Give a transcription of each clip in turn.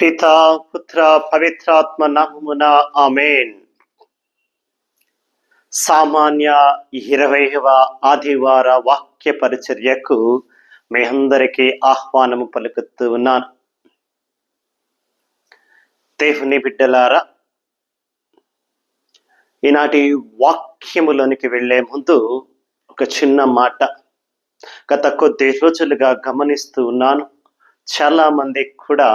పితా పుత్ర పవిత్రాత్మ నామమున ఆమేన్. సామాన్య 20వ ఆదివార వాక్య పరిచర్యకు మీ అందరికీ ఆహ్వానము పలుకుతూ ఉన్నాను. దేవుని బిడ్డలారా, ఈనాటి వాక్యములోనికి వెళ్లే ముందు ఒక చిన్న మాట. గత కొద్ది రోజులుగా గమనిస్తూ ఉన్నాను, చాలా మంది కూడా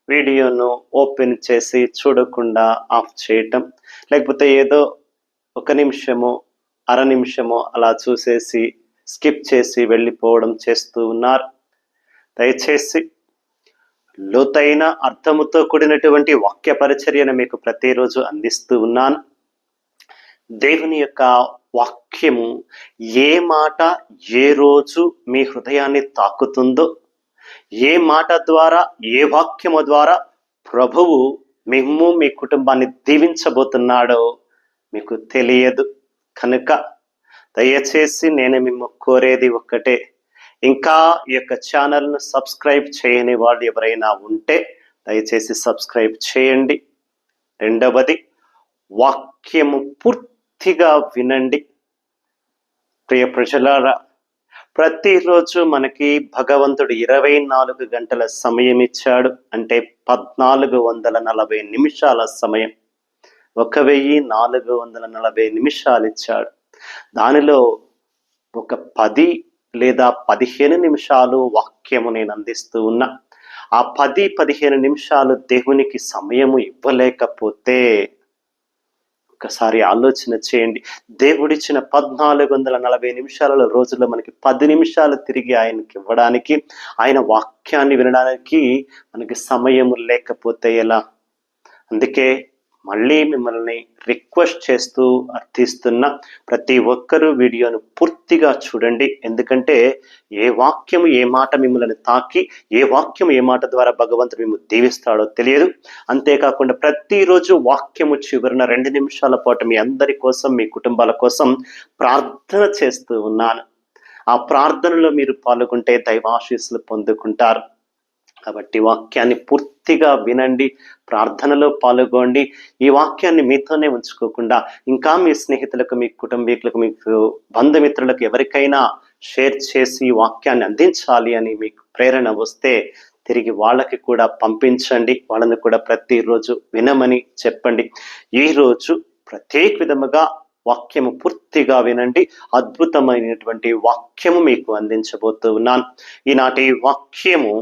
వీడియోను ఓపెన్ చేసి చూడకుండా ఆఫ్ చేయటం, లేకపోతే ఏదో ఒక నిమిషము అర నిమిషము అలా చూసేసి స్కిప్ చేసి వెళ్ళిపోవడం చేస్తూ ఉన్నారు. దయచేసి లోతైన అర్థముతో కూడినటువంటి వాక్య పరిచర్యను మీకు ప్రతిరోజు అందిస్తూ ఉన్నాను. దేవుని యొక్క వాక్యము ఏ మాట ఏ రోజు మీ హృదయాన్ని తాకుతుందో, ఏ మాట ద్వారా ఏ వాక్యము ద్వారా ప్రభువు మిమ్ము మీ కుటుంబాన్ని దీవించబోతున్నాడో మీకు తెలియదు. కనుక దయచేసి నేను మిమ్ము కోరేది ఒక్కటే, ఇంకా ఈ యొక్క ఛానల్ను సబ్స్క్రైబ్ చేయని వాళ్ళు ఎవరైనా ఉంటే దయచేసి సబ్స్క్రైబ్ చేయండి. రెండవది, వాక్యము పూర్తిగా వినండి. ప్రియ ప్రజలారా, ప్రతిరోజు మనకి భగవంతుడు 24 గంటల సమయం ఇచ్చాడు. అంటే 1440 నిమిషాల సమయం, 1440 నిమిషాలు ఇచ్చాడు. దానిలో ఒక 10 లేదా 15 నిమిషాలు వాక్యము నేను అందిస్తూ ఉన్నా. ఆ 10-15 నిమిషాలు దేవునికి సమయము ఇవ్వలేకపోతే ఒకసారి ఆలోచన చేయండి. దేవుడిచ్చిన 1440 నిమిషాలలో రోజుల్లో మనకి 10 నిమిషాలు తిరిగి ఆయనకి ఇవ్వడానికి, ఆయన వాక్యాన్ని వినడానికి మనకి సమయము లేకపోతే ఎలా? అందుకే మళ్ళీ మిమ్మల్ని రిక్వెస్ట్ చేస్తూ అర్థిస్తున్నా, ప్రతి ఒక్కరూ వీడియోను పూర్తిగా చూడండి. ఎందుకంటే ఏ వాక్యము ఏ మాట మిమ్మల్ని తాకి, ఏ వాక్యం ఏ మాట ద్వారా భగవంతుడు మిమ్మల్ని దీవిస్తాడో తెలియదు. అంతేకాకుండా ప్రతిరోజు వాక్యము చివరిన 2 నిమిషాల పాటు మీ అందరి కోసం, మీ కుటుంబాల కోసం ప్రార్థన చేస్తూ ఉన్నాను. ఆ ప్రార్థనలో మీరు పాల్గొంటే దైవాశీస్సులు పొందుకుంటారు. కాబట్టి వాక్యాన్ని పూర్తిగా వినండి, ప్రార్థనలో పాల్గొండి. ఈ వాక్యాన్ని మీతోనే ఉంచుకోకుండా ఇంకా మీ స్నేహితులకు, మీ కుటుంబీకులకు, మీకు బంధుమిత్రులకు ఎవరికైనా షేర్ చేసి వాక్యాన్ని అందించాలి అని మీకు ప్రేరణ వస్తే తిరిగి వాళ్ళకి కూడా పంపించండి. వాళ్ళని కూడా ప్రతిరోజు వినమని చెప్పండి. ఈరోజు ప్రత్యేక విధముగా వాక్యము పూర్తిగా వినండి. అద్భుతమైనటువంటి వాక్యము మీకు అందించబోతూ ఉన్నాను. ఈనాటి వాక్యము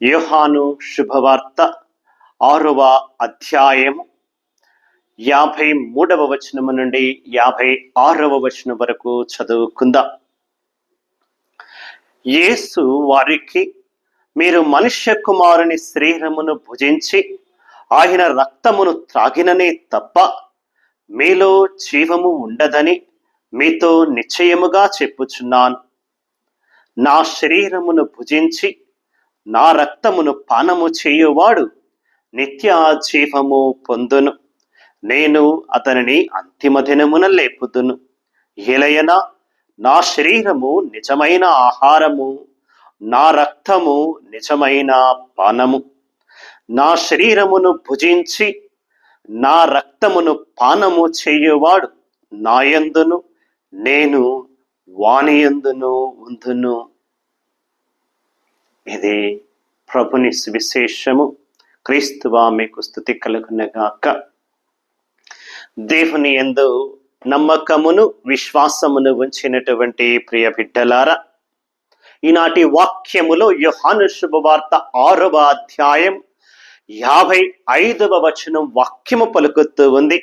యోహాను శుభవార్త 6వ అధ్యాయము 53వ వచనము నుండి 56వ వచనం వరకు చదువుకుందాం. యేసు వారికి, మీరు మనుష్య కుమారుని శరీరమును భుజించి ఆయన రక్తమును త్రాగిననే తప్ప మీలో జీవము ఉండదని మీతో నిశ్చయముగా చెప్పుచున్నాను. నా శరీరమును భుజించి నా రక్తమును పానము చేయువాడు నిత్య జీవము పొందును. నేను అతనిని అంతిమ దినమున లేపుదును. ఎలయనా నా శరీరము నిజమైన ఆహారము, నా రక్తము నిజమైన పానము. నా శరీరమును భుజించి నా రక్తమును పానము చేయువాడు నాయందును, నేను వానియందును ఉందును. ఇది ప్రభుని సువిశేషము. క్రీస్తువా మీకు స్తుతి కలుగునగాక. దేవుని యందు నమ్మకమును విశ్వాసమును ఉంచినటువంటి ప్రియ బిడ్డలారా, ఈనాటి వాక్యములో యోహాను శుభవార్త 6వ అధ్యాయం 55వ వచనం వాక్యము పలుకుతూ ఉంది.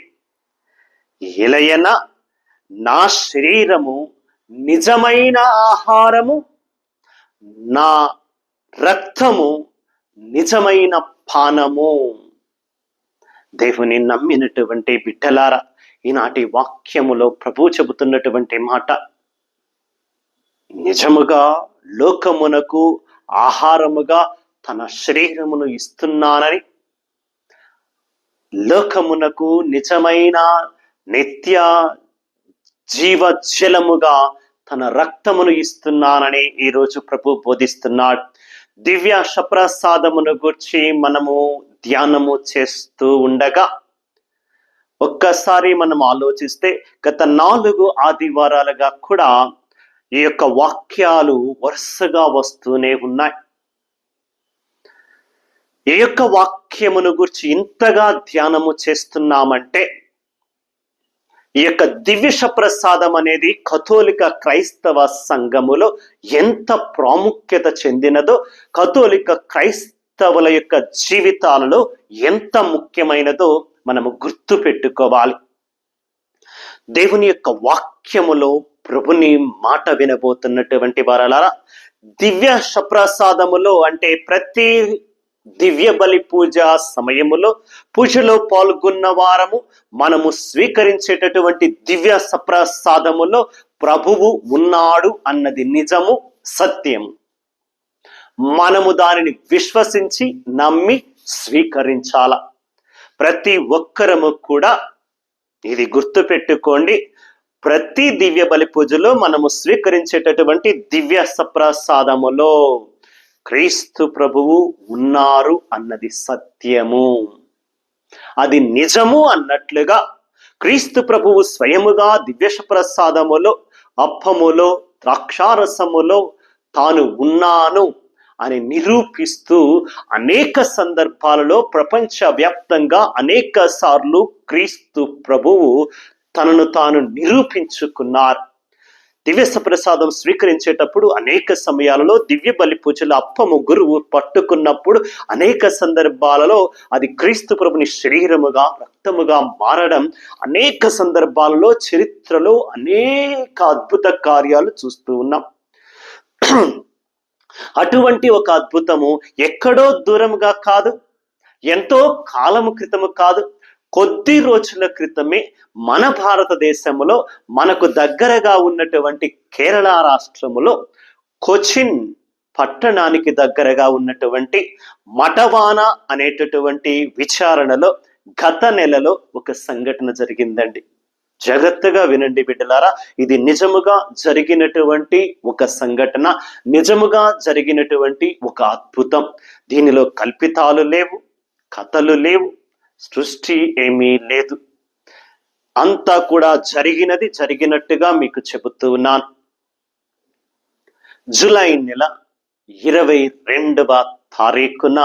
ఎలయన నా శరీరము నిజమైన ఆహారము, నా రక్తము నిజమైన పానము. దేవుని నమ్మినటువంటి బిడ్డలారా, ఈనాటి వాక్యములో ప్రభు చెబుతున్నటువంటి మాట, నిజముగా లోకమునకు ఆహారముగా తన శరీరమును ఇస్తున్నానని, లోకమునకు నిజమైన నిత్య జీవజలముగా తన రక్తమును ఇస్తున్నానని ఈరోజు ప్రభు బోధిస్తున్నాడు. దివ్య ప్రసాదమును గురించి మనము ధ్యానము చేస్తూ ఉండగా ఒక్కసారి మనం ఆలోచిస్తే గత 4 ఆదివారాలుగా కూడా ఈ యొక్క వాక్యాలు వరుసగా వస్తూనే ఉన్నాయి. ఈ యొక్క వాక్యమును గురించి ఇంతగా ధ్యానము చేస్తున్నామంటే ఈ యొక్క దివ్య ప్రసాదం అనేది కథోలిక క్రైస్తవ సంఘములో ఎంత ప్రాముఖ్యత చెందినదో, కథోలిక క్రైస్తవుల యొక్క జీవితాలలో ఎంత ముఖ్యమైనదో మనము గుర్తు పెట్టుకోవాలి. దేవుని యొక్క వాక్యములో ప్రభుని మాట వినబోతున్నటువంటి వారలారా, దివ్య ప్రసాదములో అంటే ప్రతి దివ్య బలి పూజ సమయములో పూజలో పాల్గొన్న వారము మనము స్వీకరించేటటువంటి దివ్య ప్రసాదములో ప్రభువు ఉన్నాడు అన్నది నిజము, సత్యము. మనము దానిని విశ్వసించి నమ్మి స్వీకరించాల. ప్రతి ఒక్కరము కూడా ఇది గుర్తు పెట్టుకోండి, ప్రతి దివ్య బలి పూజలో మనము స్వీకరించేటటువంటి దివ్య ప్రసాదములో క్రీస్తు ప్రభువు ఉన్నారు అన్నది సత్యము, అది నిజము అన్నట్లుగా క్రీస్తు ప్రభువు స్వయముగా దివ్య ప్రసాదములో, అప్పములో, ద్రాక్షారసములో తాను ఉన్నాను అని నిరూపిస్తూ అనేక సందర్భాలలో ప్రపంచవ్యాప్తంగా అనేక సార్లు క్రీస్తు ప్రభువు తనను తాను నిరూపించుకున్నారు. దివ్య ప్రసాదం స్వీకరించేటప్పుడు అనేక సమయాలలో దివ్య బలి పూజల అప్పము గురువు పట్టుకున్నప్పుడు అనేక సందర్భాలలో అది క్రీస్తు ప్రభుని శరీరముగా రక్తముగా మారడం అనేక సందర్భాలలో చరిత్రలో అనేక అద్భుత కార్యాలు చూస్తూ ఉన్నాం. అటువంటి ఒక అద్భుతము ఎక్కడో దూరంగా కాదు, ఎంతో కాలము క్రితము కాదు, కొద్ది రోజుల క్రితమే మన భారతదేశంలో మనకు దగ్గరగా ఉన్నటువంటి కేరళ రాష్ట్రములో కొచ్చిన్ పట్టణానికి దగ్గరగా ఉన్నటువంటి మటవాన అనేటటువంటి విచారణలో గత నెలలో ఒక సంఘటన జరిగిందండి. జాగ్రత్తగా వినండి బిడ్డలారా, ఇది నిజముగా జరిగినటువంటి ఒక సంఘటన, నిజముగా జరిగినటువంటి ఒక అద్భుతం. దీనిలో కల్పితాలు లేవు, కథలు లేవు, సృష్టి ఏమీ లేదు. అంతా కూడా జరిగినది జరిగినట్టుగా మీకు చెబుతూ ఉన్నాను. జూలై నెల 22వ తారీఖున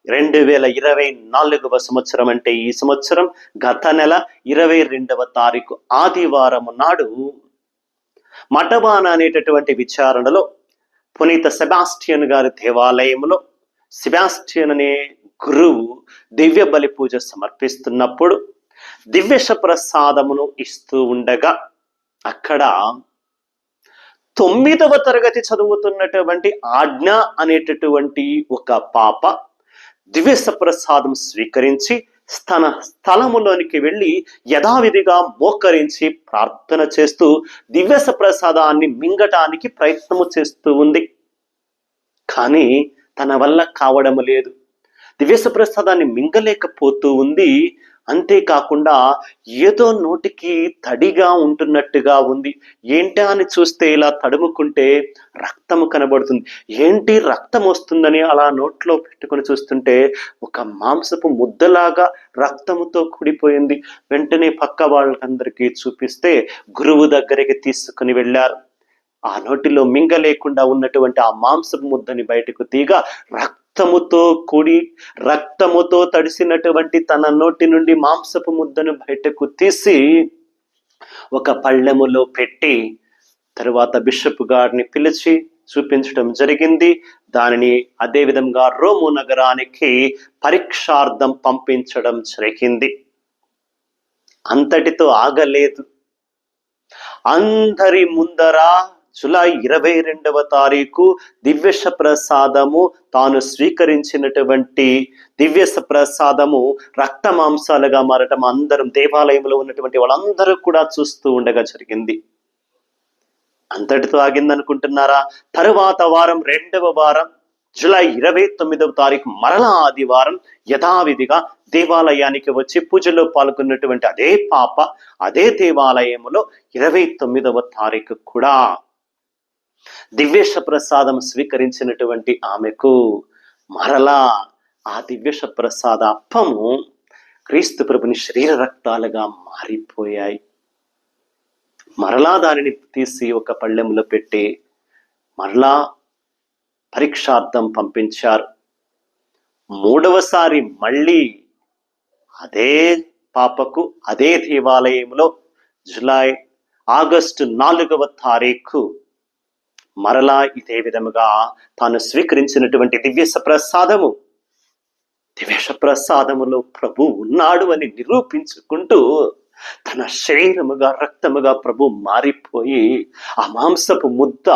2024వ సంవత్సరం అంటే ఈ సంవత్సరం గత నెల 22వ తారీఖు ఆదివారం నాడు మటవాన అనేటటువంటి విచారణలో పునీత సెబాస్టియన్ గారి దేవాలయంలో సెబాస్టియన్ అనే గురువు దివ్య బలి పూజ సమర్పిస్తున్నప్పుడు దివ్య ప్రసాదమును ఇస్తూ ఉండగా అక్కడ 9వ తరగతి చదువుతున్నటువంటి ఆజ్ఞ అనేటటువంటి ఒక పాప దివ్య ప్రసాదం స్వీకరించి తన స్థలములోనికి వెళ్ళి యథావిధిగా మోకరించి ప్రార్థన చేస్తూ దివ్య ప్రసాదాన్ని మింగటానికి ప్రయత్నము చేస్తూ ఉంది. కానీ తన వల్ల కావడం లేదు. దివ్య ప్రసాదాన్ని మింగలేకపోతూ ఉంది. అంతేకాకుండా ఏదో నోటికి తడిగా ఉంటున్నట్టుగా ఉంది. ఏంటా అని చూస్తే ఇలా తడుముకుంటే రక్తము కనబడుతుంది. ఏంటి రక్తం వస్తుందని అలా నోట్లో పెట్టుకొని చూస్తుంటే ఒక మాంసపు ముద్దలాగా రక్తముతో కూడిపోయింది. వెంటనే పక్క వాళ్ళందరికీ చూపిస్తే గురువు దగ్గరికి తీసుకుని వెళ్ళారు. ఆ నోటిలో మింగలేకుండా ఉన్నటువంటి ఆ మాంసపు ముద్దని బయటకు తీగా రక్తముతో కూడి రక్తముతో తడిసినటువంటి తన నోటి నుండి మాంసపు ముద్దను బయటకు తీసి ఒక పళ్ళెములో పెట్టి తరువాత బిషప్ గారిని పిలిచి చూపించడం జరిగింది. దానిని అదే విధంగా రోము నగరానికి పరీక్షార్థం పంపించడం జరిగింది. అంతటితో ఆగలేదు. అందరి ముందర జూలై 22వ తారీఖు దివ్య ప్రసాదము తాను స్వీకరించినటువంటి దివ్య ప్రసాదము రక్త మాంసాలుగా మారటం అందరం దేవాలయంలో ఉన్నటువంటి వాళ్ళందరూ కూడా చూస్తూ ఉండగా జరిగింది. అంతటితో ఆగిందనుకుంటున్నారా? తరువాత వారం 2వ వారం జూలై 29వ తారీఖు మరలా ఆదివారం యథావిధిగా దేవాలయానికి వచ్చి పూజలో పాల్గొన్నటువంటి అదే పాప అదే దేవాలయంలో 29వ తారీఖు కూడా దివ్య ప్రసాదం స్వీకరించినటువంటి ఆమెకు మరలా ఆ దివ్య ప్రసాద అప్పము క్రీస్తు ప్రభుని శరీర రక్తాలుగా మారిపోయాయి. మరలా దానిని తీసి ఒక పళ్ళెంలో పెట్టి మరలా పరీక్షార్థం పంపించారు. మూడవసారి మళ్ళీ అదే పాపకు అదే దేవాలయంలో ఆగస్టు 4వ తారీఖు మరలా ఇదే విధముగా తాను స్వీకరించినటువంటి దివ్య ప్రసాదములో ప్రభు ఉన్నాడు అని నిరూపించుకుంటూ తన శరీరముగా రక్తముగా ప్రభు మారిపోయి ఆ మాంసపు ముద్ద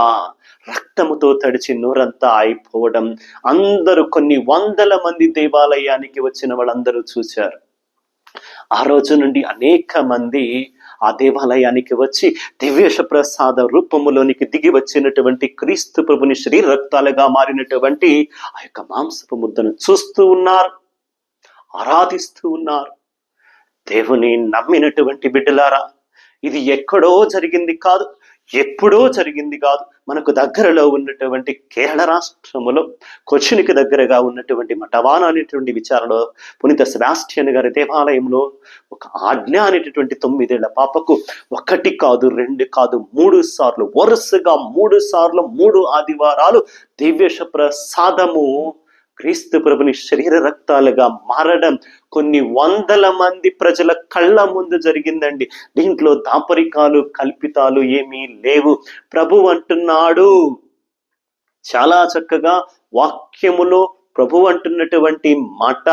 రక్తముతో తడిచి నోరంతా అయిపోవడం అందరూ కొన్ని వందల మంది దేవాలయానికి వచ్చిన వాళ్ళందరూ చూశారు. ఆ రోజు నుండి అనేక మంది ఆ దేవాలయానికి వచ్చి దివ్య ప్రసాద రూపములోనికి దిగి వచ్చినటువంటి క్రీస్తు ప్రభుని శరీర రక్తాలుగా మారినటువంటి ఆ యొక్క మాంసపు ముద్దను చూస్తూ ఉన్నారు, ఆరాధిస్తూ ఉన్నారు. దేవుని నమ్మినటువంటి బిడ్డలారా, ఇది ఎక్కడో జరిగింది కాదు, ఎప్పుడో జరిగింది కాదు. మనకు దగ్గరలో ఉన్నటువంటి కేరళ రాష్ట్రములో కొచ్చినికి దగ్గరగా ఉన్నటువంటి మటవాన అనేటువంటి విచారణలో పునీత సెబాస్టియన్ గారి దేవాలయంలో ఒక ఆజ్ఞ అనేటటువంటి 9 ఏళ్ల పాపకు 1 కాదు 2 కాదు 3 సార్లు వరుసగా 3 సార్లు 3 ఆదివారాలు దివ్య ప్రసాదము క్రీస్తు ప్రభుని శరీర రక్తాలుగా మారడం కొన్ని వందల మంది ప్రజల కళ్ళ ముందు జరిగిందండి. దీంట్లో దాపరికాలు కల్పితాలు ఏమీ లేవు. ప్రభు అంటున్నాడు చాలా చక్కగా వాక్యములో ప్రభు అంటున్నటువంటి మాట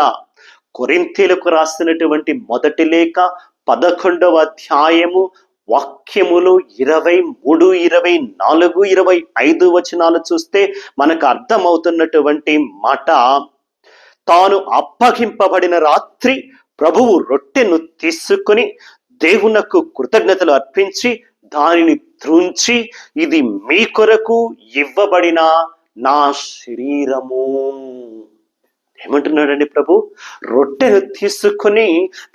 కొరింథీలకు రాసినటువంటి మొదటి లేఖ 11వ అధ్యాయము వాక్యములు 23, 24, 25 వచనాలు చూస్తే మనకు అర్థమవుతున్నటువంటి మాట, తాను అప్పగింపబడిన రాత్రి ప్రభువు రొట్టెను తీసుకుని దేవునకు కృతజ్ఞతలు అర్పించి దానిని త్రుంచి, ఇది మీ కొరకు ఇవ్వబడిన నా శరీరము. ఏమంటున్నాడండి ప్రభు? రొట్టెను తీసుకుని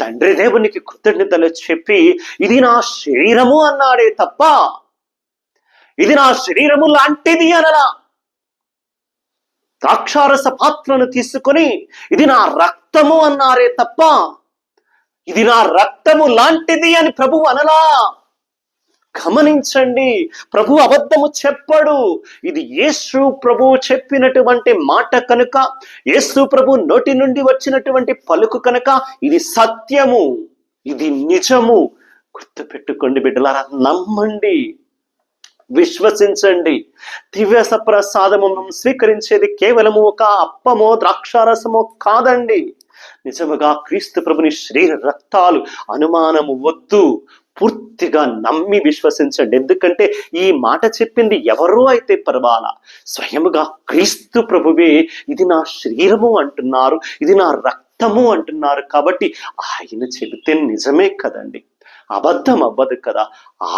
తండ్రి దేవునికి కృతజ్ఞతలు చెప్పి ఇది నా శరీరము అన్నాడే తప్ప ఇది నా శరీరము లాంటిది అనలా. ద్రాక్షారస పాత్రను తీసుకొని ఇది నా రక్తము అన్నారే తప్ప ఇది నా రక్తము లాంటిది అని ప్రభు అనలా. గమనించండి, ప్రభు అబద్ధము చెప్పడు. ఇది యేసు ప్రభు చెప్పినటువంటి మాట కనుక, యేసు ప్రభు నోటి నుండి వచ్చినటువంటి పలుకు కనుక ఇది సత్యము, ఇది నిజము. గుర్తుపెట్టుకోండి బిడ్డలారా, నమ్మండి, విశ్వసించండి. దివ్య ప్రసాదము స్వీకరించేది కేవలము ఒక అప్పమో ద్రాక్షారసమో కాదండి. నిజముగా క్రీస్తు ప్రభుని శరీర రక్తాలు. అనుమానము వద్దు, పూర్తిగా నమ్మి విశ్వసించండి. ఎందుకంటే ఈ మాట చెప్పింది ఎవరో అయితే పర్వాలా, స్వయముగా క్రీస్తు ప్రభువే ఇది నా శరీరము అంటున్నారు, ఇది నా రక్తము అంటున్నారు. కాబట్టి ఆయన చెబితే నిజమే కదండి, అబద్ధం అవ్వదు కదా.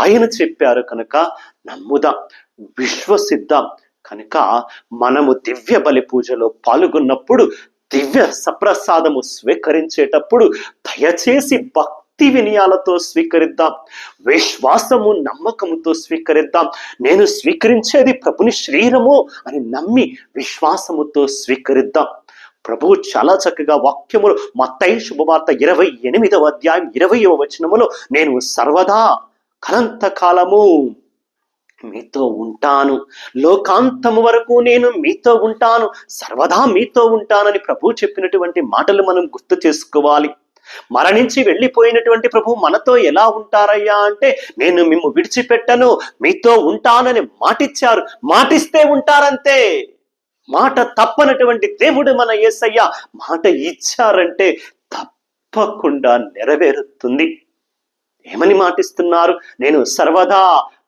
ఆయన చెప్పారు కనుక నమ్ముదాం, విశ్వసిద్దాం. కనుక మనము దివ్య బలి పూజలో పాల్గొన్నప్పుడు, దివ్య సప్రసాదము స్వీకరించేటప్పుడు దయచేసి భక్తి వినయాలతో స్వీకరిద్దాం, విశ్వాసము నమ్మకముతో స్వీకరిద్దాం. నేను స్వీకరించేది ప్రభుని శరీరము అని నమ్మి విశ్వాసముతో స్వీకరిద్దాం. ప్రభువు చాలా చక్కగా వాక్యములు మత్తయి శుభవార్త 28వ అధ్యాయం 20వ వచనములో, నేను సర్వదా కలంతకాలము మీతో ఉంటాను, లోకాంతము వరకు నేను మీతో ఉంటాను, సర్వదా మీతో ఉంటానని ప్రభు చెప్పినటువంటి మాటలు మనం గుర్తు చేసుకోవాలి. మరణించి వెళ్ళిపోయినటువంటి ప్రభు మనతో ఎలా ఉంటారయ్యా అంటే, నేను మిమ్ము విడిచిపెట్టను, మీతో ఉంటానని మాటిచ్చారు. మాటిస్తే ఉంటారంతే. మాట తప్పనటువంటి దేవుడు మన యేసయ్య. మాట ఇచ్చారంటే తప్పకుండా నెరవేరుతుంది. ఏమని మాటిస్తున్నారు? నేను సర్వదా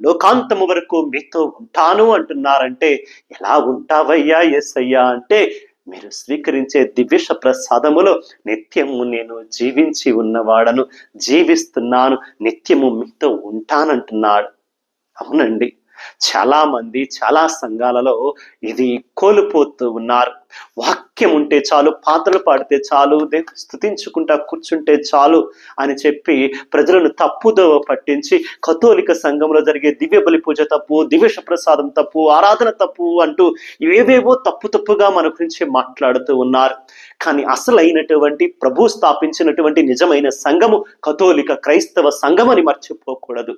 లోకాంతము వరకు మీతో ఉంటాను అంటున్నారంటే, ఎలా ఉంటావయ్యా యేసయ్యా అంటే, మీరు స్వీకరించే దివ్య ప్రసాదములో నిత్యము నేను జీవించి ఉన్నవాడను, జీవిస్తున్నాను, నిత్యము మీతో ఉంటానంటున్నాడు. అవునండి, చాలా మంది చాలా సంఘాలలో ఇది కోల్పోతూ ఉన్నారు. వాక్యం ఉంటే చాలు, పాటలు పాడితే చాలు, దేవుని స్తుతించుకుంటా కూర్చుంటే చాలు అని చెప్పి ప్రజలను తప్పుదోవ పట్టించి కథోలిక సంఘంలో జరిగే దివ్య బలి పూజ తప్పు, దివ్య ప్రసాదం తప్పు, ఆరాధన తప్పు అంటూ ఏవేవో తప్పుగా మన గురించి మాట్లాడుతూ ఉన్నారు. కానీ అసలైనటువంటి ప్రభు స్థాపించినటువంటి నిజమైన సంఘము కథోలిక క్రైస్తవ సంఘం అని మర్చిపోకూడదు.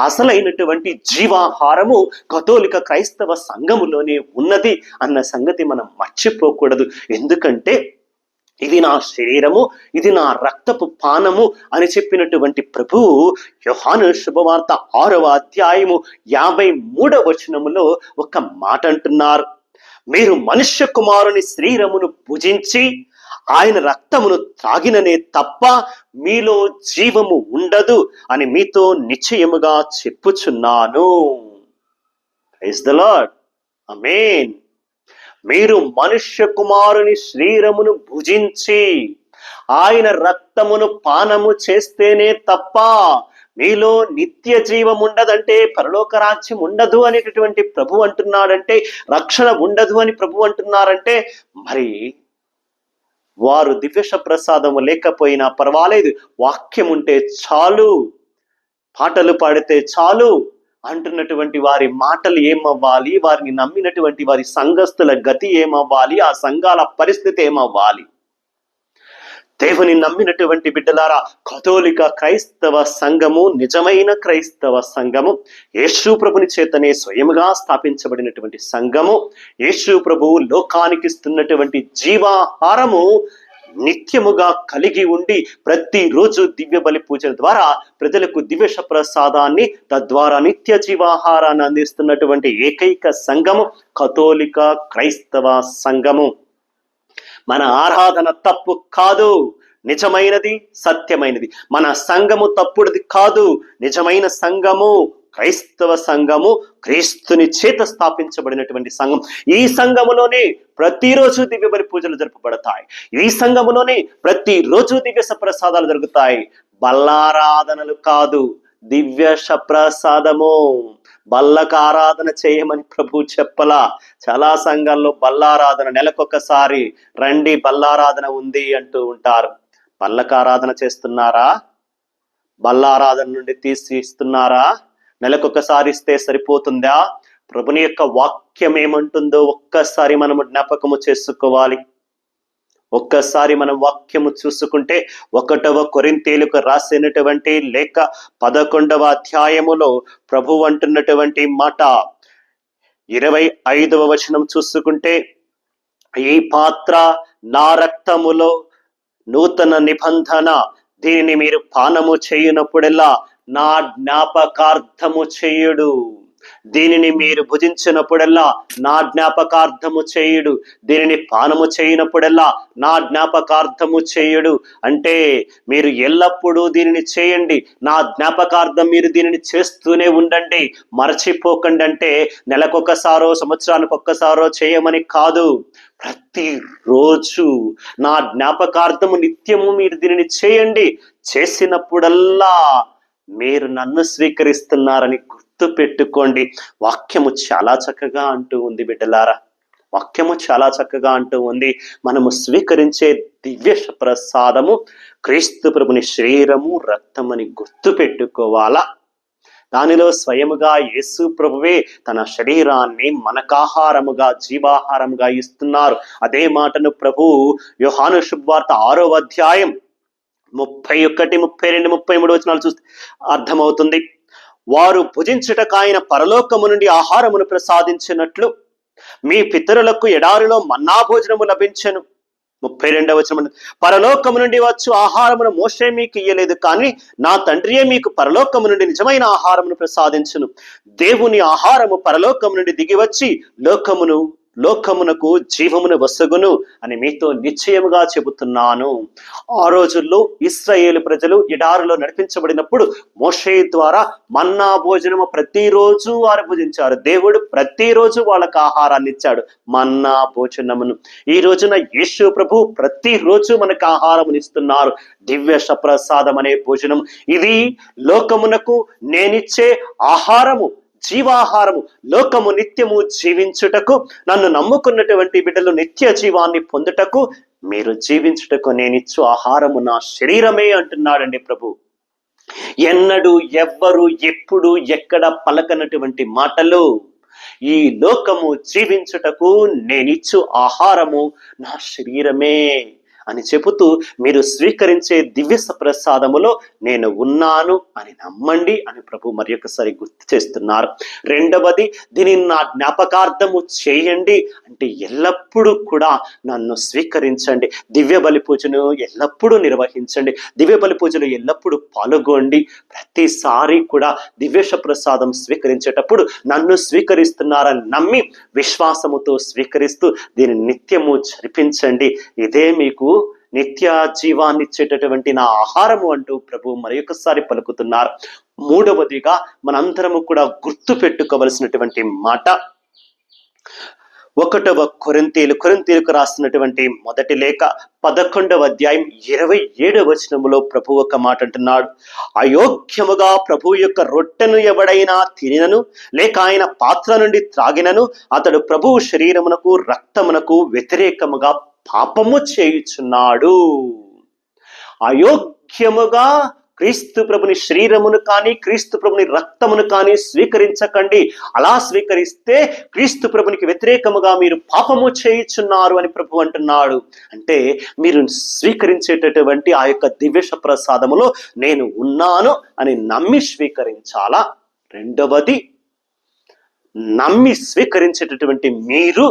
అసలైనటువంటి జీవాహారము కథోలిక క్రైస్తవ సంఘములోనే ఉన్నది అన్న సంగతి మనం మర్చిపోకూడదు. ఎందుకంటే ఇది నా శరీరము, ఇది నా రక్తపు పానము అని చెప్పినటువంటి ప్రభువు యోహాను శుభవార్త 6వ అధ్యాయము 53వ వచనములో ఒక మాట అంటున్నారు. మీరు మనుష్య కుమారుని శరీరమును భుజించి ఆయన రక్తమును త్రాగిననే తప్ప మీలో జీవము ఉండదు అని మీతో నిశ్చయముగా చెప్పుచున్నాను. Praise the Lord. ఆమేన్. మీరు మనుష్య కుమారుని శరీరమును భుజించి ఆయన రక్తమును పానము చేస్తేనే తప్ప మీలో నిత్య జీవం ఉండదంటే, పరలోక రాజ్యం ఉండదు అనేటటువంటి ప్రభు అంటున్నాడంటే, రక్షణ ఉండదు అని ప్రభు అంటున్నారంటే, మరి వారు దివ్య ప్రసాదము లేకపోయినా పర్వాలేదు, వాక్యం ఉంటే చాలు, పాటలు పాడితే చాలు అంటున్నటువంటి వారి మాటలు ఏమవ్వాలి? వారిని నమ్మినటువంటి వారి సంఘస్థుల గతి ఏమవ్వాలి? ఆ సంఘాల పరిస్థితి ఏమవ్వాలి? దేవుని నమ్మినటువంటి బిడ్డలారా, కథోలిక క్రైస్తవ సంఘము నిజమైన క్రైస్తవ సంఘము, యేసు ప్రభుని చేతనే స్వయముగా స్థాపించబడినటువంటి సంఘము, యేసు ప్రభువు లోకానికి ఇస్తున్నటువంటి జీవాహారము నిత్యముగా కలిగి ఉండి ప్రతిరోజు దివ్య బలి పూజల ద్వారా ప్రజలకు దివ్య ప్రసాదాన్ని, తద్వారా నిత్య జీవాహారాన్ని అందిస్తున్నటువంటి ఏకైక సంఘము కథోలిక క్రైస్తవ సంఘము. మన ఆరాధన తప్పు కాదు, నిజమైనది, సత్యమైనది. మన సంఘము తప్పుడుది కాదు, నిజమైన సంఘము క్రైస్తవ సంఘము, క్రీస్తుని చేత స్థాపించబడినటువంటి సంఘం. ఈ సంఘములోనే ప్రతిరోజు దివ్య బలి పూజలు జరపబడతాయి. ఈ సంఘములోనే ప్రతిరోజు దివ్య సప్రసాదాలు జరుగుతాయి. బల్లారాధనలు కాదు, దివ్య సప్రసాదము. బల్లక ఆరాధన చేయమని ప్రభు చెప్పలా. చాలా సంఘాల్లో బల్లారాధన నెలకొకసారి రండి బల్లారాధన ఉంది అంటూ ఉంటారు. బల్లక ఆరాధన చేస్తున్నారా? బల్లారాధన నుండి తీసి ఇస్తున్నారా? నెలకొకసారి ఇస్తే సరిపోతుందా? ప్రభుని యొక్క వాక్యం ఏమంటుందో ఒక్కసారి మనము జ్ఞాపకము చేసుకోవాలి. ఒక్కసారి మనం వాక్యము చూసుకుంటే 1వ కొరింథీయులకు రాసినటువంటి లేఖ 11వ అధ్యాయములో ప్రభు అంటున్నటువంటి మాట 25వ వచనం చూసుకుంటే, ఈ పాత్ర నా రక్తములో నూతన నిబంధన, దీనిని మీరు పానము చేయునప్పుడెల్లా నా జ్ఞాపకార్థము చేయుడు. దీనిని మీరు భుజించినప్పుడల్లా నా జ్ఞాపకార్థము చేయుడు. దీనిని పానము చేయనప్పుడల్లా నా జ్ఞాపకార్థము చేయుడు. అంటే మీరు ఎల్లప్పుడూ దీనిని చేయండి, నా జ్ఞాపకార్థం మీరు దీనిని చేస్తూనే ఉండండి, మర్చిపోకండి. అంటే నెలకొకసారో సంవత్సరానికి ఒక్కసారో చేయమని కాదు, ప్రతిరోజు నా జ్ఞాపకార్థము నిత్యము మీరు దీనిని చేయండి. చేసినప్పుడల్లా మీరు నన్ను స్వీకరిస్తున్నారని గుర్తు పెట్టుకోండి. వాక్యము చాలా చక్కగా అంటూ ఉంది బిడ్డలారా, వాక్యము చాలా చక్కగా అంటూ ఉంది. మనము స్వీకరించే దివ్య ప్రసాదము క్రీస్తు ప్రభుని శరీరము రక్తమని గుర్తు పెట్టుకోవాలా. దానిలో స్వయముగా యేసు ప్రభువే తన శరీరాన్ని మనకాహారముగా, జీవాహారముగా ఇస్తున్నారు. అదే మాటను ప్రభు యోహాను శుభవార్త 6వ అధ్యాయం 31, 32, 33 వచనాలు చూస్తే అర్థమవుతుంది. వారు భుజించుటకు ఆయన పరలోకము నుండి ఆహారమును ప్రసాదించినట్లు మీ పితరులకు ఎడారిలో మన్నా భోజనము లభించెను. 32వ వచనం, పరలోకము నుండి వచ్చు ఆహారమును మోషే మీకు ఇయ్యలేదు, కానీ నా తండ్రియే మీకు పరలోకము నుండి నిజమైన ఆహారమును ప్రసాదించును. దేవుని ఆహారము పరలోకము నుండి దిగి వచ్చి లోకమునకు జీవమును వసగును అని మీతో నిశ్చయముగా చెబుతున్నాను. ఆ రోజుల్లో ఇశ్రాయేలు ప్రజలు ఎడారిలో నడిపించబడినప్పుడు మోషే ద్వారా మన్నా భోజనము ప్రతిరోజు వారు భుజించారు. దేవుడు ప్రతిరోజు వాళ్ళకు ఆహారాన్ని ఇచ్చాడు, మన్నా భోజనమును. ఈ రోజున యేసు ప్రభు ప్రతిరోజు మనకు ఆహారమును ఇస్తున్నారు, దివ్య ప్రసాదం అనే భోజనం. ఇది లోకమునకు నేనిచ్చే ఆహారము, జీవాహారము, లోకము నిత్యము జీవించుటకు, నన్ను నమ్ముకున్నటువంటి బిడ్డలు నిత్య జీవాన్ని పొందుటకు, మీరు జీవించుటకు నేనిచ్చు ఆహారము నా శరీరమే అంటున్నాడండి ప్రభు. ఎన్నడూ ఎవ్వరు ఎప్పుడు ఎక్కడ పలకనటువంటి మాటలు. ఈ లోకము జీవించుటకు నేనిచ్చు ఆహారము నా శరీరమే అని చెబుతూ, మీరు స్వీకరించే దివ్య ప్రసాదములో నేను ఉన్నాను అని నమ్మండి అని ప్రభు మరి ఒకసారి గుర్తు చేస్తున్నారు. రెండవది, దీనిని నా జ్ఞాపకార్థము చేయండి అంటే ఎల్లప్పుడూ కూడా నన్ను స్వీకరించండి. దివ్య బలి పూజను ఎల్లప్పుడూ నిర్వహించండి. దివ్య బలి పూజలు ఎల్లప్పుడూ పాల్గొండి. ప్రతిసారి కూడా దివ్య ప్రసాదం స్వీకరించేటప్పుడు నన్ను స్వీకరిస్తున్నారని నమ్మి విశ్వాసముతో స్వీకరిస్తూ దీన్ని నిత్యము జరిపించండి. ఇదే మీకు నిత్య జీవాన్ని ఇచ్చేటటువంటి నా ఆహారము అంటూ ప్రభు మరి ఒకసారి పలుకుతున్నారు. మూడవదిగా మనందరము కూడా గుర్తు పెట్టుకోవలసినటువంటి మాట, 1 కొరింథీయులకు రాసినటువంటి మొదటి లేఖ 11వ అధ్యాయం 27వ వచనములో ప్రభు ఒక మాట అంటున్నాడు. అయోగ్యముగా ప్రభు యొక్క రొట్టెను ఎవడైనా తినినను లేక ఆయన పాత్ర నుండి త్రాగినను అతడు ప్రభు శరీరమునకు రక్తమునకు వ్యతిరేకముగా పాపము చేయుచున్నాడు. అయోగ్యముగా క్రీస్తు ప్రభుని శరీరమును కానీ క్రీస్తు ప్రభుని రక్తమును కానీ స్వీకరించకండి. అలా స్వీకరిస్తే క్రీస్తు ప్రభునికి వ్యతిరేకముగా మీరు పాపము చేయుచున్నారు అని ప్రభు అంటున్నాడు. అంటే మీరు స్వీకరించేటటువంటి ఆ యొక్క దివ్య ప్రసాదములో నేను ఉన్నాను అని నమ్మి స్వీకరించాలా. రెండవది, నమ్మి స్వీకరించేటటువంటి మీరు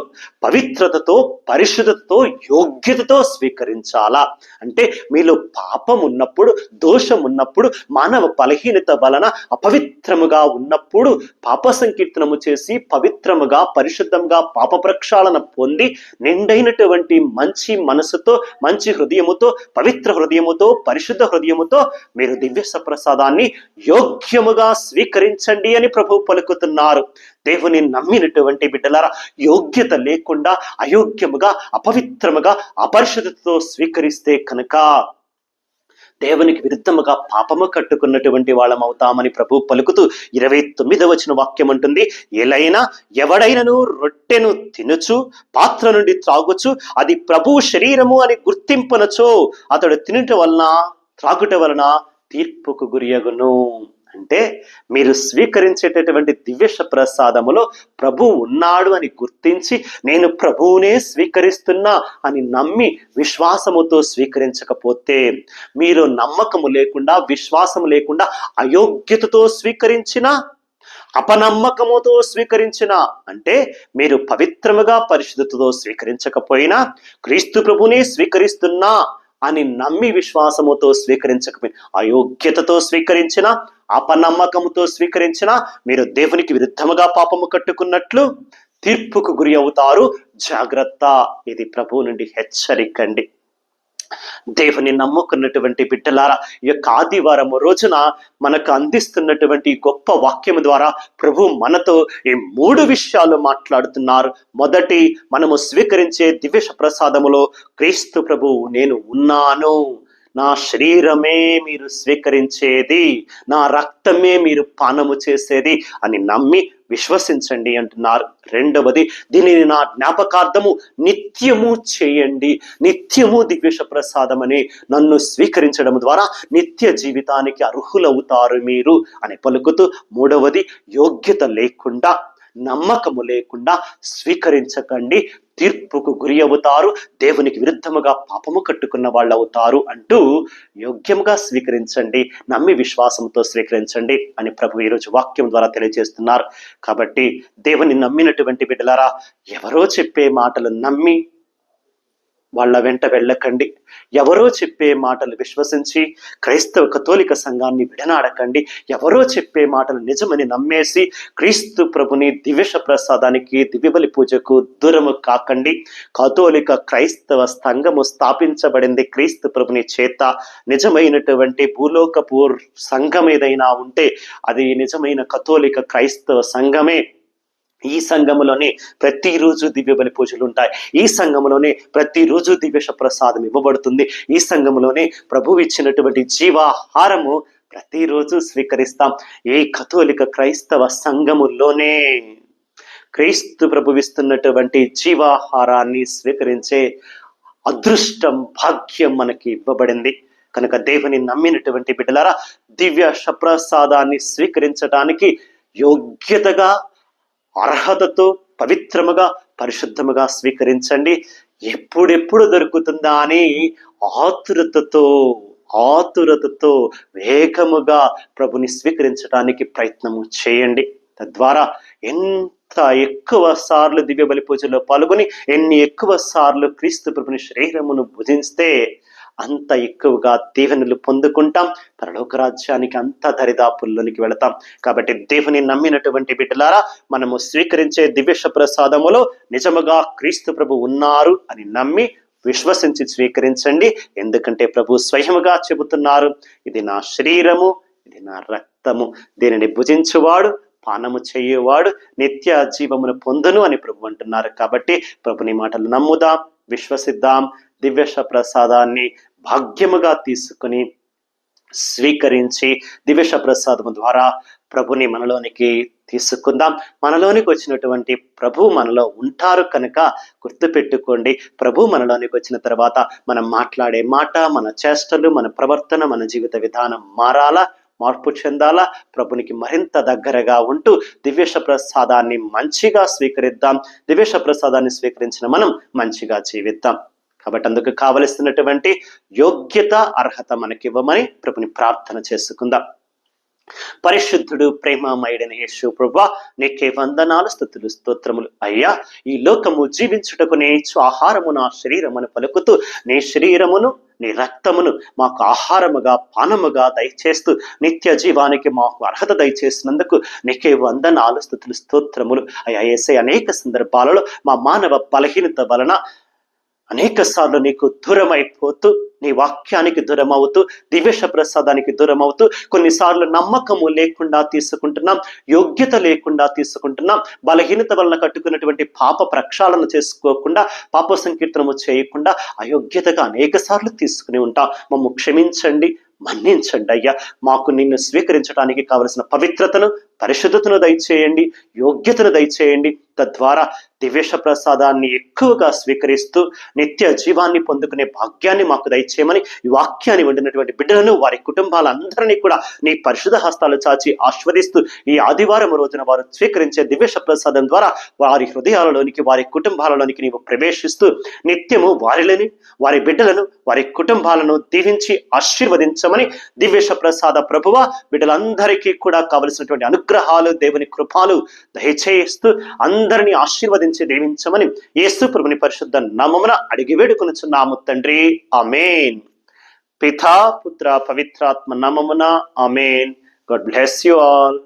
పవిత్రతతో, పరిశుద్ధతతో, యోగ్యతతో స్వీకరించాలా. అంటే మీలో పాపం ఉన్నప్పుడు, దోషం ఉన్నప్పుడు, మానవ బలహీనత వలన అపవిత్రముగా ఉన్నప్పుడు పాప సంకీర్తనము చేసి పవిత్రముగా, పరిశుద్ధంగా పాప ప్రక్షాళన పొంది నిండైనటువంటి మంచి మనసుతో, మంచి హృదయముతో, పవిత్ర హృదయముతో, పరిశుద్ధ హృదయముతో మీరు దివ్య ప్రసాదాన్ని యోగ్యముగా స్వీకరించండి అని ప్రభు పలుకుతున్నారు. దేవుని నమ్మినటువంటి బిడ్డలారా, యోగ్యత లేకుండా అయోగ్యముగా, అపవిత్రముగా, అపరిశుద్ధతతో స్వీకరిస్తే కనుక దేవునికి విరుద్ధముగా పాపము కట్టుకున్నటువంటి వాళ్ళం అవుతామని ప్రభు పలుకుతూ 29వ వచన వాక్యం అంటుంది, ఎలైనా ఎవడైనను రొట్టెను తినుచు పాత్ర నుండి త్రాగుచు అది ప్రభు శరీరము అని గుర్తింపునచో అతడు తినుట వలన త్రాగుట వలన తీర్పుకు గురియగును. అంటే మీరు స్వీకరించేటటువంటి దివ్య ప్రసాదములో ప్రభు ఉన్నాడు అని గుర్తించి నేను ప్రభువునే స్వీకరిస్తున్నా అని నమ్మి విశ్వాసముతో స్వీకరించకపోతే, మీరు నమ్మకము లేకుండా, విశ్వాసము లేకుండా అయోగ్యతతో స్వీకరించిన, అపనమ్మకముతో స్వీకరించిన, అంటే మీరు పవిత్రముగా పరిశుద్ధతతో స్వీకరించకపోయినా క్రీస్తు ప్రభునే స్వీకరిస్తున్నా అని నమ్మి విశ్వాసముతో స్వీకరించకపోయినా, అయోగ్యతతో స్వీకరించిన, అపనమ్మకముతో స్వీకరించిన మీరు దేవునికి విరుద్ధముగా పాపము కట్టుకున్నట్లు తీర్పుకు గురి అవుతారు. జాగ్రత్త. ఇది ప్రభువు నుండి హెచ్చరికండి. దేవుని నమ్ముకున్నటువంటి బిడ్డలారా, ఈ యొక్క ఆదివారం రోజున మనకు అందిస్తున్నటువంటి గొప్ప వాక్యము ద్వారా ప్రభు మనతో ఈ 3 విషయాలు మాట్లాడుతున్నారు. మొదటి, మనము స్వీకరించే దివ్య ప్రసాదములో క్రీస్తు ప్రభు నేను ఉన్నాను, నా శరీరమే మీరు స్వీకరించేది, నా రక్తమే మీరు పానము చేసేది అని నమ్మి విశ్వసించండి అంటున్నారు. రెండవది, దీనిని నా జ్ఞాపకార్థము నిత్యము చేయండి. నిత్యము దివ్య ప్రసాదమని నన్ను స్వీకరించడం ద్వారా నిత్య జీవితానికి అర్హులవుతారు మీరు అని పలుకుతూ, మూడవది, యోగ్యత లేకుండా, నమ్మకము లేకుండా స్వీకరించకండి, తీర్పుకు గురి అవుతారు, దేవునికి విరుద్ధముగా పాపము కట్టుకున్న వాళ్ళు అవుతారు అంటూ యోగ్యంగా స్వీకరించండి, నమ్మి విశ్వాసంతో స్వీకరించండి అని ప్రభు ఈరోజు వాక్యం ద్వారా తెలియజేస్తున్నారు. కాబట్టి దేవుని నమ్మినటువంటి బిడ్డలారా, ఎవరో చెప్పే మాటలు నమ్మి వాళ్ళ వెంట వెళ్ళకండి. ఎవరో చెప్పే మాటలు విశ్వసించి క్రైస్తవ కథోలిక సంఘాన్ని విడనాడకండి. ఎవరో చెప్పే మాటలు నిజమని నమ్మేసి క్రీస్తు ప్రభుని దివ్య ప్రసాదానికి, దివ్యబలి పూజకు దూరము కాకండి. కథోలిక క్రైస్తవ సంఘము స్థాపించబడింది క్రీస్తు ప్రభుని చేత. నిజమైనటువంటి భూలోకపు సంఘం ఏదైనా ఉంటే అది నిజమైన కథోలిక క్రైస్తవ సంఘమే. ఈ సంఘములోనే ప్రతిరోజు దివ్య బలి పూజలు ఉంటాయి. ఈ సంఘములోనే ప్రతిరోజు దివ్య ప్రసాదం ఇవ్వబడుతుంది. ఈ సంఘములోనే ప్రభువు ఇచ్చినటువంటి జీవాహారము ప్రతిరోజు స్వీకరిస్తాం. ఏ కథోలిక క్రైస్తవ సంఘములోనే క్రీస్తు ప్రభువిస్తున్నటువంటి జీవాహారాన్ని స్వీకరించే అదృష్టం, భాగ్యం మనకి ఇవ్వబడింది. కనుక దేవుని నమ్మినటువంటి బిడ్డలారా, దివ్య ప్రసాదాన్ని స్వీకరించడానికి యోగ్యతగా, అర్హతతో, పవిత్రముగా, పరిశుద్ధముగా స్వీకరించండి. ఎప్పుడెప్పుడు దొరుకుతుందా అని ఆతురతతో వేగముగా ప్రభుని స్వీకరించడానికి ప్రయత్నము చేయండి. తద్వారా ఎంత ఎక్కువ సార్లు దివ్య బలి పూజలో పాల్గొని ఎన్ని ఎక్కువ సార్లు క్రీస్తు ప్రభుని శరీరమును భుజిస్తే అంత ఎక్కువగా దీవెనలు పొందుకుంటాం. పరలోక రాజ్యానికి అంత దరిదాపుల్లోనికి వెళతాం. కాబట్టి దేవుని నమ్మినటువంటి బిడ్డలారా, మనము స్వీకరించే దివ్య ప్రసాదములో నిజముగా క్రీస్తు ప్రభు ఉన్నారు అని నమ్మి విశ్వసించి స్వీకరించండి. ఎందుకంటే ప్రభు స్వయముగా చెబుతున్నారు, ఇది నా శరీరము, ఇది నా రక్తము, దీనిని భుజించువాడు, పానము చేయువాడు నిత్య జీవమును పొందును అని ప్రభు అంటున్నారు. కాబట్టి ప్రభుని మాటలు నమ్ముదాం, విశ్వసిద్దాం. దివ్య ప్రసాదాన్ని భాగ్యముగా తీసుకుని స్వీకరించి దివ్య ప్రసాదము ద్వారా ప్రభుని మనలోనికి తీసుకుందాం. మనలోనికి వచ్చినటువంటి ప్రభు మనలో ఉంటారు కనుక గుర్తుపెట్టుకోండి, ప్రభు మనలోనికి వచ్చిన తర్వాత మనం మాట్లాడే మాట, మన చేష్టలు, మన ప్రవర్తన, మన జీవిత విధానం మార్పు చెందాలా. ప్రభునికి మరింత దగ్గరగా ఉంటూ దివ్య ప్రసాదాన్ని మంచిగా స్వీకరిద్దాం. దివ్య ప్రసాదాన్ని స్వీకరించిన మనం మంచిగా జీవిద్దాం. కాబట్టి అందుకు కావలసినటువంటి యోగ్యత, అర్హత మనకివ్వమని ప్రభుని ప్రార్థన చేసుకుందాం. పరిశుద్ధుడు, ప్రేమమయుడైన యేసు ప్రభువా, నీకే వందనాలు, స్తుతులు, స్తోత్రములు. అయ్యా, ఈ లోకము జీవించుటకు నే ఆహారము నా శరీరమును పలుకుతూ నీ శరీరమును, నీ రక్తమును మాకు ఆహారముగా, పానముగా దయచేస్తూ నిత్య జీవానికి మాకు అర్హత దయచేసినందుకు నీకే వందనాలు, స్తుతులు, స్తోత్రములు. అయ్యా యేసయ్య, అనేక సందర్భాలలో మా మానవ బలహీనత వలన అనేక సార్లు నీకు దూరమైపోతూ, నీ వాక్యానికి దూరమవుతూ, దివ్య ప్రసాదానికి దూరమవుతూ, కొన్నిసార్లు నమ్మకము లేకుండా తీసుకుంటున్నాం, యోగ్యత లేకుండా తీసుకుంటున్నాం, బలహీనత వలన కట్టుకున్నటువంటి పాప ప్రక్షాళన చేసుకోకుండా, పాప సంకీర్తనము చేయకుండా అయోగ్యతగా అనేక సార్లు తీసుకుని ఉంటాం. మమ్ము క్షమించండి, మన్నించండి అయ్యా. మాకు నిన్ను స్వీకరించడానికి కావలసిన పవిత్రతను, పరిశుద్ధతను దయచేయండి, యోగ్యతను దయచేయండి. తద్వారా దివ్య ప్రసాదాన్ని ఎక్కువగా స్వీకరిస్తూ నిత్య జీవాన్ని పొందుకునే భాగ్యాన్ని మాకు దయచేయమని ఈ వాక్యాన్ని వండినటువంటి బిడ్డలను, వారి కుటుంబాలందరినీ కూడా నీ పరిశుద్ధ హస్తాలు చాచి ఆశీర్వదిస్తూ, ఈ ఆదివారం రోజున వారు స్వీకరించే దివ్య ప్రసాదం ద్వారా వారి హృదయాలలోనికి, వారి కుటుంబాలలోనికి నీవు ప్రవేశిస్తూ నిత్యము వారిని, వారి బిడ్డలను, వారి కుటుంబాలను దీవించి ఆశీర్వదించమని దివ్య ప్రసాద ప్రభువ బిడ్డలందరికీ కూడా కావలసినటువంటి అనుగ్రహాలు, దేవుని కృపాలు దయచేస్తూ అందరినీ ఆశీర్వదించి దీవించమని యేసు ప్రభుని పరిశుద్ధ నామమున అడిగి వేడుకొనుచున్నాము తండ్రి. ఆమేన్. పితా, పుత్ర, పవిత్రాత్మ నామమున ఆమేన్. God bless you all.